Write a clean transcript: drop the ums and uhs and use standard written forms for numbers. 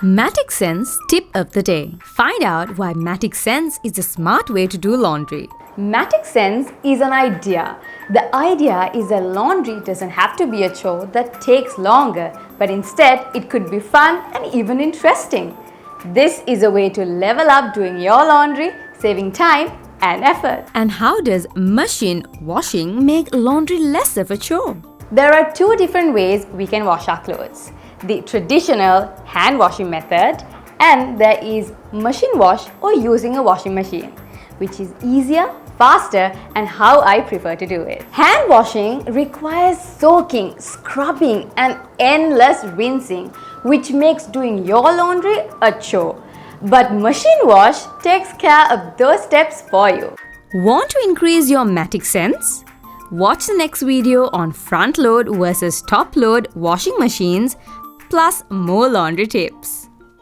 Matic Sense tip of the day. Find out why Matic Sense is a smart way to do laundry. Matic Sense is an idea. The idea is that laundry doesn't have to be a chore that takes longer, but instead it could be fun and even interesting. This is a way to level up doing your laundry, saving time and effort. And how does machine washing make laundry less of a chore? There are two different ways we can wash our clothes. The traditional hand washing method, and there is machine wash or using a washing machine, which is easier, faster, and how I prefer to do it. Hand washing requires soaking, scrubbing, and endless rinsing, which makes doing your laundry a chore. But machine wash takes care of those steps for you. Want to increase your Matic Sense? Watch the next video on front load versus top load washing machines, plus more laundry tips.